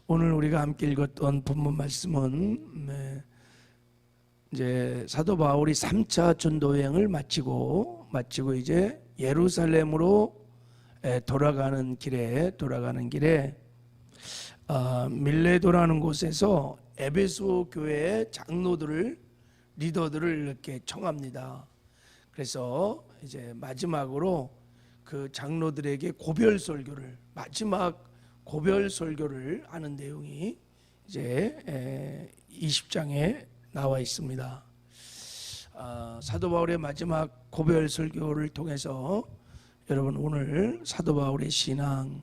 오늘 우리가 함께 읽었던 본문 말씀은 이제 사도 바울이 3차 전도 여행을 마치고 이제 예루살렘으로 돌아가는 길에 밀레도라는 곳에서 에베소 교회의 장로들을 리더들을 이렇게 청합니다. 그래서 이제 마지막으로 그 장로들에게 마지막 고별 설교를 하는 내용이 이제 20장에 나와 있습니다. 사도 바울의 마지막 고별 설교를 통해서 여러분 오늘 사도 바울의 신앙,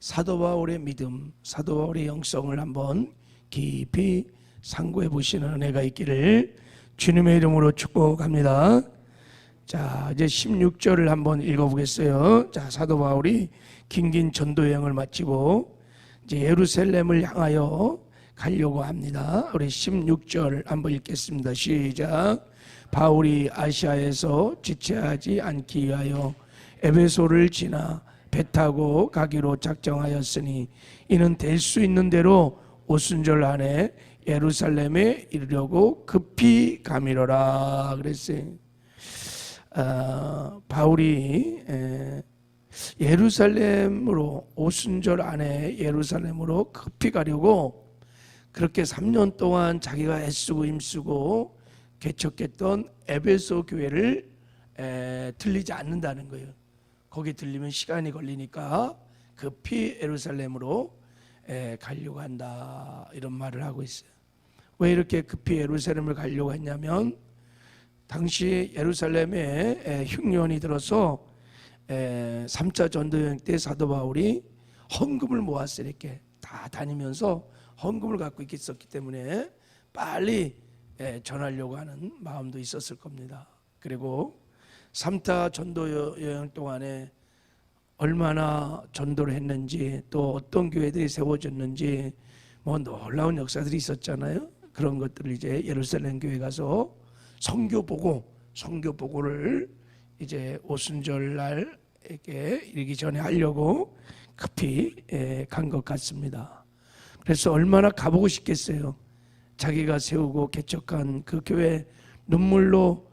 사도 바울의 믿음, 사도 바울의 영성을 한번 깊이 상고해 보시는 은혜가 있기를 주님의 이름으로 축복합니다. 자, 이제 16절을 한번 읽어보겠어요. 자, 사도 바울이 긴긴 전도 여행을 마치고 이제 예루살렘을 향하여 가려고 합니다. 우리 16절 한번 읽겠습니다. 시작. 바울이 아시아에서 지체하지 않기 위하여 에베소를 지나 배 타고 가기로 작정하였으니 이는 될 수 있는 대로 오순절 안에 예루살렘에 이르려고 급히 가미러라 그랬어요. 바울이 예루살렘으로 오순절 안에 예루살렘으로 급히 가려고 그렇게 3년 동안 자기가 애쓰고 힘쓰고 개척했던 에베소 교회를 들리지 않는다는 거예요. 거기 들리면 시간이 걸리니까 급히 예루살렘으로 가려고 한다 이런 말을 하고 있어요. 왜 이렇게 급히 예루살렘을 가려고 했냐면 당시 예루살렘에 흉년이 들어서 3차 전도여행 때 사도 바울이 헌금을 모았어요. 이렇게 다 다니면서 헌금을 갖고 있었기 때문에 빨리 전하려고 하는 마음도 있었을 겁니다. 그리고 3차 전도여행 동안에 얼마나 전도를 했는지 또 어떤 교회들이 세워졌는지 뭐 놀라운 역사들이 있었잖아요. 그런 것들을 이제 예루살렘 교회 가서 선교 보고를 이제 오순절 날 이렇게 이르기 전에 하려고 급히 간 것 같습니다. 그래서 얼마나 가보고 싶겠어요. 자기가 세우고 개척한 그 교회 눈물로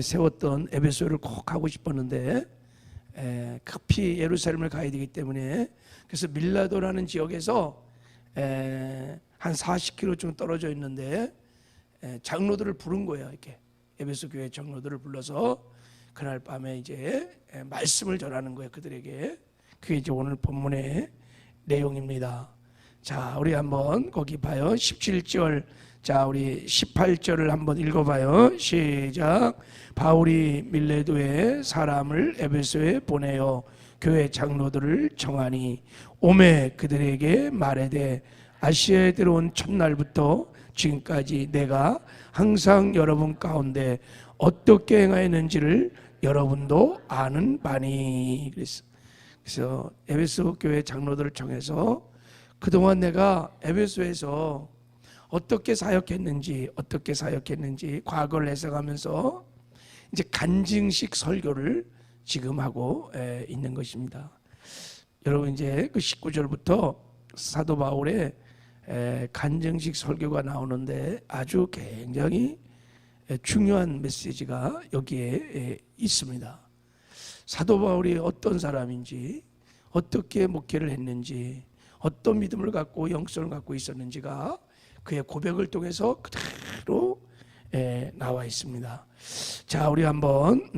세웠던 에베소를 꼭 가고 싶었는데 급히 예루살렘을 가야 되기 때문에 그래서 밀라도라는 지역에서 한 40km 좀 떨어져 있는데 장로들을 부른 거예요. 이렇게 에베소 교회 장로들을 불러서 그날 밤에 이제 말씀을 전하는 거예요. 그들에게. 그게 이제 오늘 본문의 내용입니다. 자, 우리 한번 거기 봐요. 17절. 자, 우리 18절을 한번 읽어봐요. 시작. 바울이 밀레도에 사람을 에베소에 보내어 교회 장로들을 청하니 오매 그들에게 말하되 아시아에 들어온 첫날부터 지금까지 내가 항상 여러분 가운데 어떻게 행하였는지를 여러분도 아는 바니. 그래서 에베소 교회 장로들을 청해서 그동안 내가 에베소에서 어떻게 사역했는지 과거를 해석하면서 이제 간증식 설교를 지금 하고 있는 것입니다. 여러분 이제 그 19절부터 사도 바울의 간증식 설교가 나오는데 아주 굉장히 중요한 메시지가 여기에 있습니다. 사도 바울이 어떤 사람인지, 어떻게 목회를 했는지, 어떤 믿음을 갖고 영성을 갖고 있었는지가 그의 고백을 통해서 그대로 나와 있습니다. 자, 우리 한번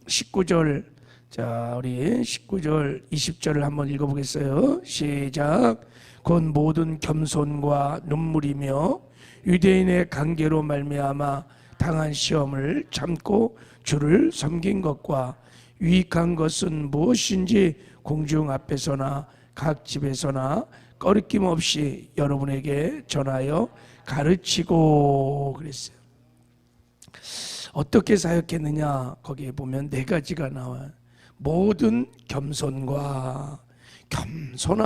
19절, 자, 우리 19절, 20절을 한번 읽어보겠어요. 시작. 곧 모든 겸손과 눈물이며 유대인의 관계로 말미암아 당한 시험을 참고 주를 섬긴 것과 유익한 것은 무엇인지 공중 앞에서나 각 집에서나 꺼리낌 없이 여러분에게 전하여 가르치고 그랬어요. 어떻게 사역했느냐? 거기에 보면 4가지가 나와요. 모든 겸손한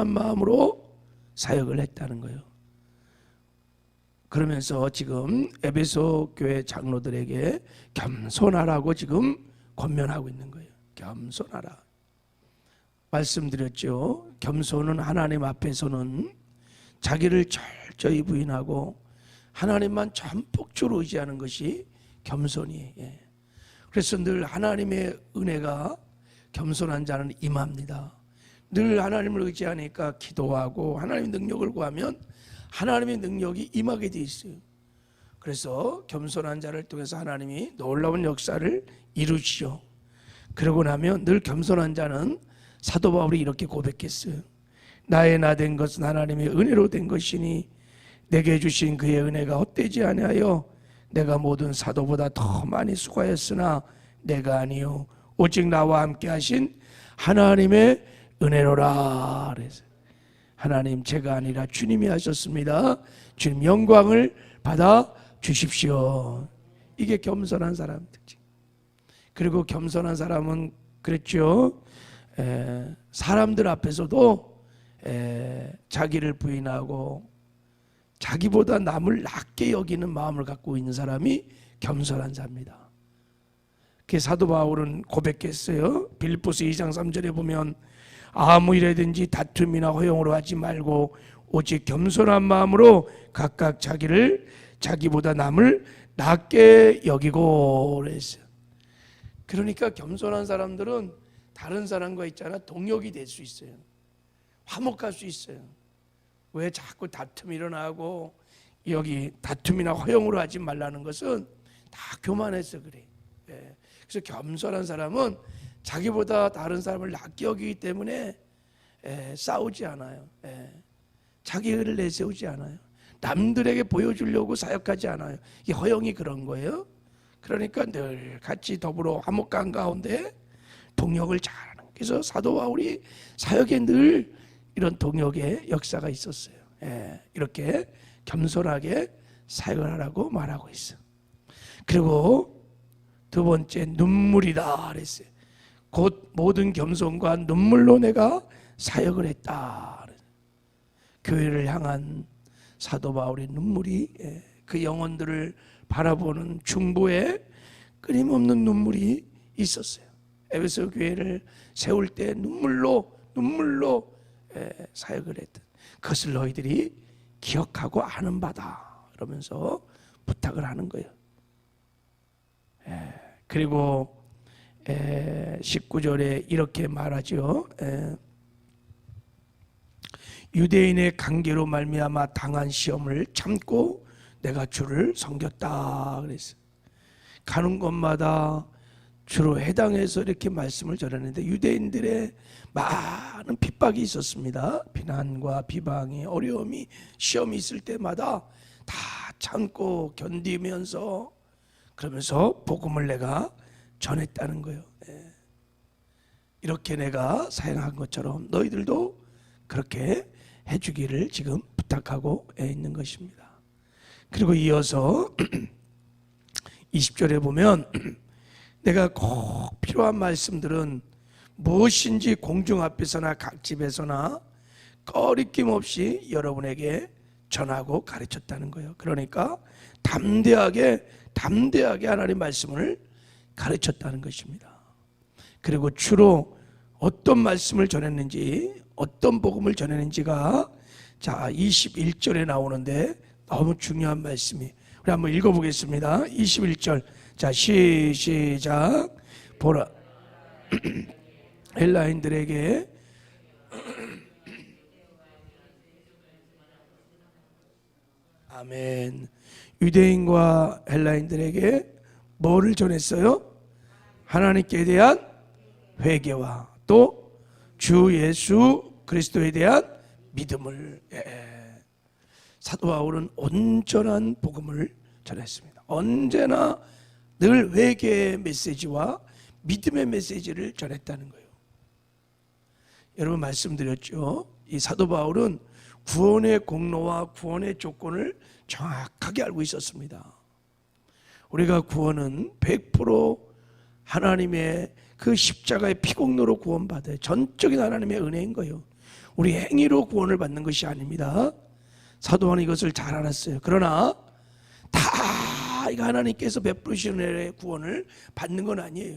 마음으로 사역을 했다는 거예요. 그러면서 지금 에베소 교회 장로들에게 겸손하라고 지금 권면하고 있는 거예요. 겸손하라. 말씀드렸죠. 겸손은 하나님 앞에서는 자기를 철저히 부인하고 하나님만 전폭적으로 의지하는 것이 겸손이에요. 그래서 늘 하나님의 은혜가 겸손한 자는 임합니다. 늘 하나님을 의지하니까 기도하고 하나님의 능력을 구하면 하나님의 능력이 임하게 돼 있어요. 그래서 겸손한 자를 통해서 하나님이 놀라운 역사를 이루시죠. 그러고 나면 늘 겸손한 자는 사도 바울이 이렇게 고백했어요. 나의 나 된 것은 하나님의 은혜로 된 것이니 내게 주신 그의 은혜가 헛되지 아니하여 내가 모든 사도보다 더 많이 수고하였으나 내가 아니요 오직 나와 함께 하신 하나님의 은혜로라. 그래서 하나님, 제가 아니라 주님이 하셨습니다. 주님 영광을 받아 주십시오. 이게 겸손한 사람 특징. 그리고 겸손한 사람은 그랬죠. 사람들 앞에서도 자기를 부인하고 자기보다 남을 낮게 여기는 마음을 갖고 있는 사람이 겸손한 자입니다. 그 사도 바울은 고백했어요. 빌립보서 2장 3절에 보면 아무 일에든지 다툼이나 허용으로 하지 말고 오직 겸손한 마음으로 각각 자기를 자기보다 남을 낮게 여기고 그랬어요. 그러니까 겸손한 사람들은 다른 사람과 있잖아 동역이 될 수 있어요. 화목할 수 있어요. 왜 자꾸 다툼이 일어나고 여기 다툼이나 허용으로 하지 말라는 것은 다 교만해서 그래. 그래서 겸손한 사람은 자기보다 다른 사람을 낮게 여기기 때문에 싸우지 않아요. 자기를 내세우지 않아요. 남들에게 보여주려고 사역하지 않아요. 이 허영이 그런 거예요. 그러니까 늘 같이 더불어 화목한 가운데 동역을 잘하는. 그래서 사도 바울이 사역에 늘 이런 동역의 역사가 있었어요. 이렇게 겸손하게 사역을 하라고 말하고 있어. 그리고 두 번째 눈물이다 그랬어요. 곧 모든 겸손과 눈물로 내가 사역을 했다. 교회를 향한 사도 바울의 눈물이 그 영혼들을 바라보는 중보에 끊임없는 눈물이 있었어요. 에베소 교회를 세울 때 눈물로 사역을 했던 그것을 너희들이 기억하고 아는 바다 그러면서 부탁을 하는 거예요. 그리고 19절에 이렇게 말하죠. 유대인의 관계로 말미암아 당한 시험을 참고 내가 주를 섬겼다 그랬어요. 가는 곳마다 주로 해당해서 이렇게 말씀을 전했는데 유대인들의 많은 핍박이 있었습니다. 비난과 비방이 어려움이 시험이 있을 때마다 다 참고 견디면서 그러면서 복음을 내가 전했다는 거예요. 이렇게 내가 사용한 것처럼 너희들도 그렇게 해주기를 지금 부탁하고 있는 것입니다. 그리고 이어서 20절에 보면 내가 꼭 필요한 말씀들은 무엇인지 공중 앞에서나 각 집에서나 꺼리낌 없이 여러분에게 전하고 가르쳤다는 거예요. 그러니까 담대하게 하나님 말씀을 가르쳤다는 것입니다. 그리고 주로 어떤 말씀을 전했는지 어떤 복음을 전했는지가 자 21절에 나오는데 너무 중요한 말씀이 우리 한번 읽어보겠습니다. 21절 자 시작 보라 헬라인들에게 아멘. 유대인과 헬라인들에게 뭐를 전했어요? 하나님께 대한 회개와 또 주 예수 그리스도에 대한 믿음을 사도 바울은 온전한 복음을 전했습니다. 언제나 늘 회개의 메시지와 믿음의 메시지를 전했다는 거예요. 여러분 말씀드렸죠. 이 사도 바울은 구원의 공로와 구원의 조건을 정확하게 알고 있었습니다. 우리가 구원은 100% 하나님의 그 십자가의 피공로로 구원받아요. 전적인 하나님의 은혜인 거예요. 우리 행위로 구원을 받는 것이 아닙니다. 사도 바울은 이것을 잘 알았어요. 그러나 다 이거 하나님께서 베푸시는 은혜의 구원을 받는 건 아니에요.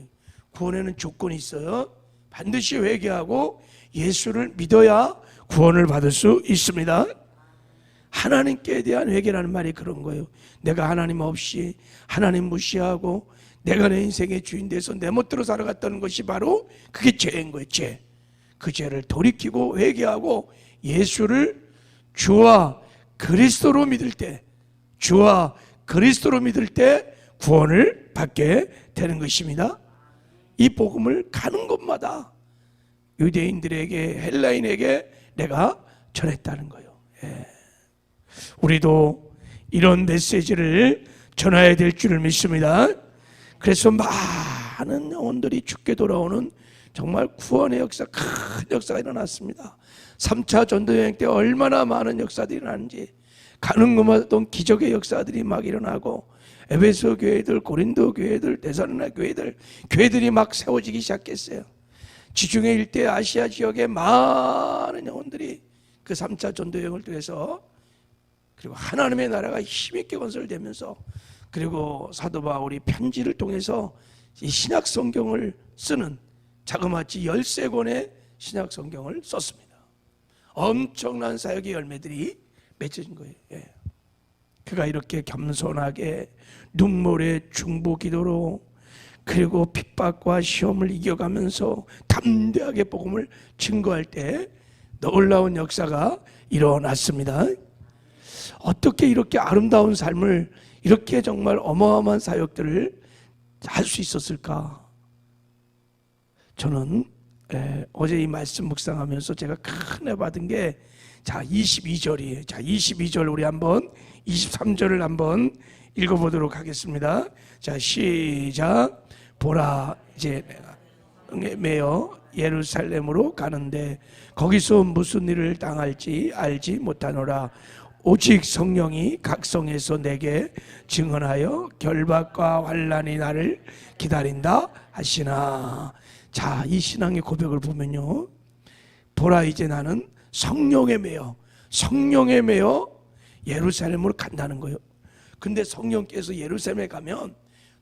구원에는 조건이 있어요. 반드시 회개하고 예수를 믿어야 구원을 받을 수 있습니다. 하나님께 대한 회개라는 말이 그런 거예요. 내가 하나님 없이 하나님 무시하고 내가 내 인생의 주인 돼서 내 멋대로 살아갔다는 것이 바로 그게 죄인 거예요. 죄. 그 죄를 돌이키고 회개하고 예수를 주와 그리스도로 믿을 때, 주와 그리스도로 믿을 때 구원을 받게 되는 것입니다. 이 복음을 가는 곳마다 유대인들에게, 헬라인에게 내가 전했다는 거예요. 우리도 이런 메시지를 전해야 될 줄을 믿습니다. 그래서 많은 영혼들이 죽게 돌아오는 정말 구원의 역사, 큰 역사가 일어났습니다. 3차 전도여행 때 얼마나 많은 역사들이 일어나는지, 가는 곳마다 기적의 역사들이 막 일어나고, 에베소 교회들, 고린도 교회들, 데살로니가 교회들이 막 세워지기 시작했어요. 지중해 일대 아시아 지역의 많은 영혼들이 그 3차 전도여행을 통해서, 그리고 하나님의 나라가 힘있게 건설되면서, 그리고 사도 바울이 편지를 통해서 이 신약 성경을 쓰는 자그마치 13권의 신약 성경을 썼습니다. 엄청난 사역의 열매들이 맺혀진 거예요. 그가 이렇게 겸손하게 눈물의 중보 기도로, 그리고 핍박과 시험을 이겨가면서 담대하게 복음을 증거할 때 놀라운 역사가 일어났습니다. 어떻게 이렇게 아름다운 삶을, 이렇게 정말 어마어마한 사역들을 할 수 있었을까? 저는 어제 이 말씀 묵상하면서 제가 큰 애 받은 게 22절이에요. 22절 우리 한번 23절을 한번 읽어보도록 하겠습니다. 자, 시작. 보라, 이제 매어 예루살렘으로 가는데 거기서 무슨 일을 당할지 알지 못하노라. 오직 성령이 각 성에서 내게 증언하여 결박과 환난이 나를 기다린다 하시나. 자, 이 신앙의 고백을 보면요, 보라, 이제 나는 성령에 매여 예루살렘으로 간다는 거예요. 근데 성령께서 예루살렘에 가면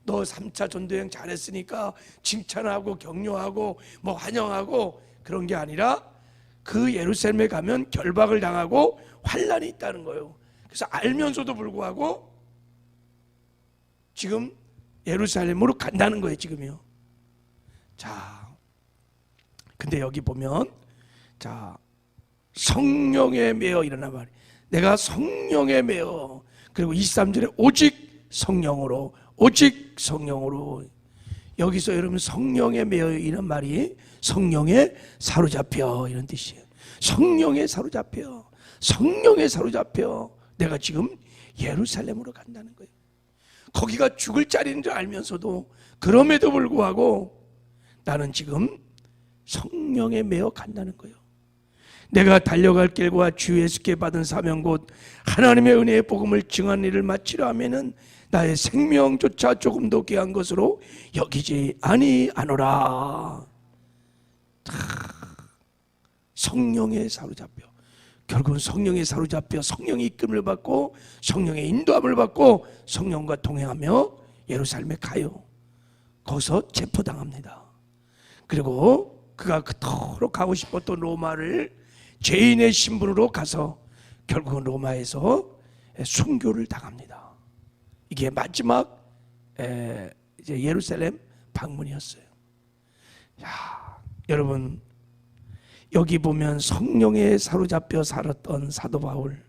너 3차 전도여행 잘했으니까 칭찬하고 격려하고 뭐 환영하고 그런 게 아니라, 그 예루살렘에 가면 결박을 당하고 환난이 있다는 거예요. 그래서 알면서도 불구하고 지금 예루살렘으로 간다는 거예요, 지금요. 자, 근데 여기 보면, 자, 성령에 매여 일어나 말이에요. 내가 성령에 매여. 그리고 23절에 오직 성령으로, 오직 성령으로. 여기서 여러분 성령에 매여 이런 말이 성령에 사로잡혀 이런 뜻이에요. 성령에 사로잡혀, 성령에 사로잡혀 내가 지금 예루살렘으로 간다는 거예요. 거기가 죽을 자리인 줄 알면서도, 그럼에도 불구하고 나는 지금 성령에 매여 간다는 거예요. 내가 달려갈 길과 주 예수께 받은 사명 곧 하나님의 은혜의 복음을 증한 일을 마치려 하면은 나의 생명조차 조금도 귀한 것으로 여기지 아니하노라. 성령에 사로잡혀, 결국은 성령에 사로잡혀 성령의 이끌림을 받고 성령의 인도함을 받고 성령과 동행하며 예루살렘에 가요. 거기서 체포당합니다. 그리고 그가 그토록 가고 싶었던 로마를 죄인의 신분으로 가서 결국은 로마에서 순교를 당합니다. 이게 마지막 이제 예루살렘 방문이었어요. 야, 여러분, 여기 보면 성령에 사로잡혀 살았던 사도 바울,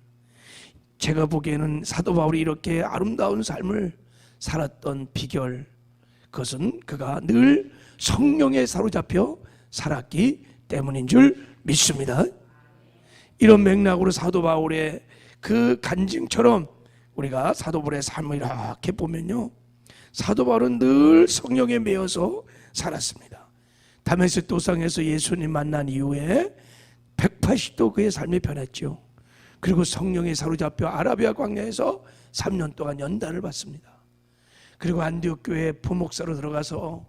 제가 보기에는 사도 바울이 이렇게 아름다운 삶을 살았던 비결, 그것은 그가 늘 성령에 사로잡혀 살았기 때문인 줄 믿습니다. 이런 맥락으로 사도 바울의 그 간증처럼 우리가 사도 바울의 삶을 이렇게 보면요, 사도 바울은 늘 성령에 매여서 살았습니다. 다메섹 도상에서 예수님 만난 이후에 180도 그의 삶이 변했죠. 그리고 성령에 사로잡혀 아라비아 광야에서 3년 동안 연단을 받습니다. 그리고 안디옥 교회 부목사로 들어가서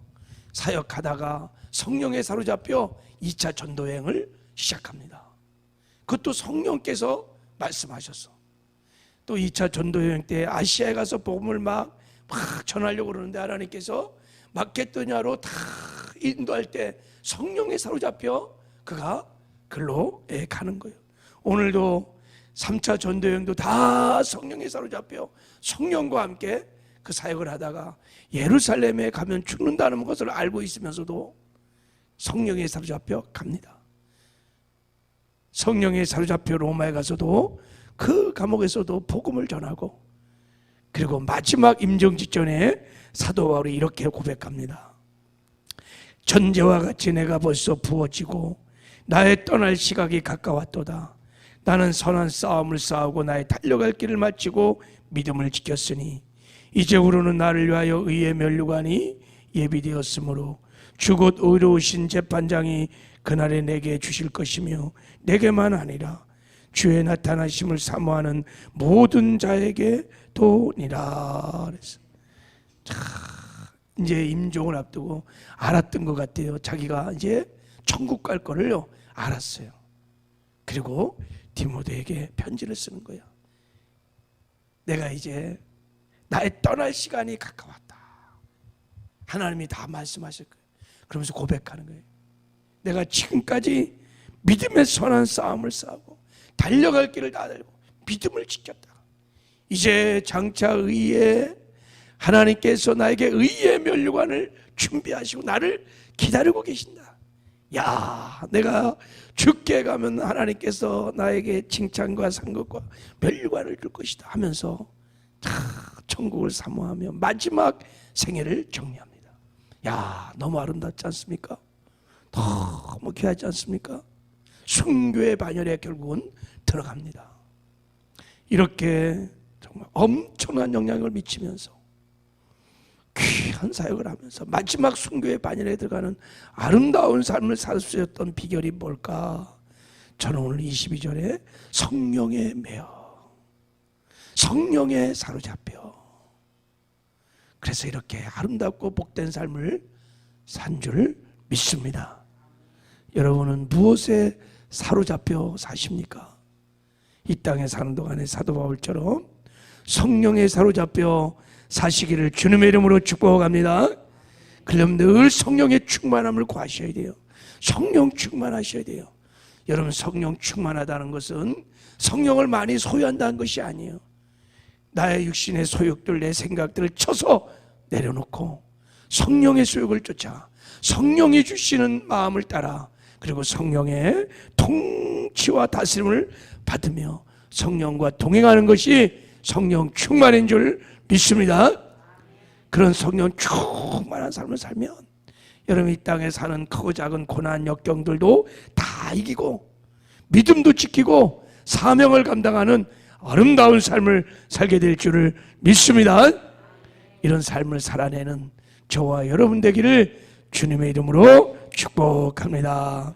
사역하다가 성령에 사로잡혀 2차 전도여행을 시작합니다. 그것도 성령께서 말씀하셨어. 또 2차 전도여행 때 아시아에 가서 복음을 막 전하려고 그러는데 하나님께서 마케도냐로 다 인도할 때 성령에 사로잡혀 그가 글로 가는 거예요. 오늘도 3차 전도여행도 다 성령에 사로잡혀 성령과 함께 그 사역을 하다가 예루살렘에 가면 죽는다는 것을 알고 있으면서도 성령에 사로잡혀 갑니다. 성령에 사로잡혀 로마에 가서도 그 감옥에서도 복음을 전하고, 그리고 마지막 임종 직전에 사도 바울이 이렇게 고백합니다. 전제와 같이 내가 벌써 부어지고 나의 떠날 시각이 가까웠도다. 나는 선한 싸움을 싸우고 나의 달려갈 길을 마치고 믿음을 지켰으니 이제후로는 나를 위하여 의의 면류관이 예비되었으므로 주 곧 의로우신 재판장이 그날에 내게 주실 것이며 내게만 아니라 주의 나타나심을 사모하는 모든 자에게 도니라. 그래서 이제 임종을 앞두고 알았던 것 같아요. 자기가 이제 천국 갈 거를요 알았어요. 그리고 디모데에게 편지를 쓰는 거예요. 내가 이제 나의 떠날 시간이 가까웠다. 하나님이 다 말씀하실 거예요. 그러면서 고백하는 거예요. 내가 지금까지 믿음의 선한 싸움을 싸우고 달려갈 길을 다 달고 믿음을 지켰다. 이제 장차 의에 하나님께서 나에게 의의 면류관을 준비하시고 나를 기다리고 계신다. 야, 내가 죽게 가면 하나님께서 나에게 칭찬과 상급과 면류관을 줄 것이다 하면서 천국을 사모하며 마지막 생애를 정리합니다. 야, 너무 아름답지 않습니까? 너무 귀하지 않습니까? 순교의 반열에 결국은 들어갑니다. 이렇게 정말 엄청난 영향을 미치면서 귀한 사역을 하면서 마지막 순교의 반열에 들어가는 아름다운 삶을 살 수 있었던 비결이 뭘까? 저는 오늘 22절에 성령에 매여, 성령에 사로잡혀, 그래서 이렇게 아름답고 복된 삶을 산 줄 믿습니다. 여러분은 무엇에 사로잡혀 사십니까? 이 땅에 사는 동안에 사도 바울처럼 성령에 사로잡혀 사시기를 주님의 이름으로 축복합니다. 그럼 늘 성령의 충만함을 구하셔야 돼요. 성령 충만하셔야 돼요. 여러분, 성령 충만하다는 것은 성령을 많이 소유한다는 것이 아니에요. 나의 육신의 소욕들, 내 생각들을 쳐서 내려놓고 성령의 소욕을 쫓아 성령이 주시는 마음을 따라, 그리고 성령의 통치와 다스림을 받으며 성령과 동행하는 것이 성령 충만인 줄 믿습니다. 그런 성령 충만한 삶을 살면 여러분 이 땅에 사는 크고 작은 고난 역경들도 다 이기고 믿음도 지키고 사명을 감당하는 아름다운 삶을 살게 될 줄을 믿습니다. 이런 삶을 살아내는 저와 여러분 되기를 주님의 이름으로 축복합니다.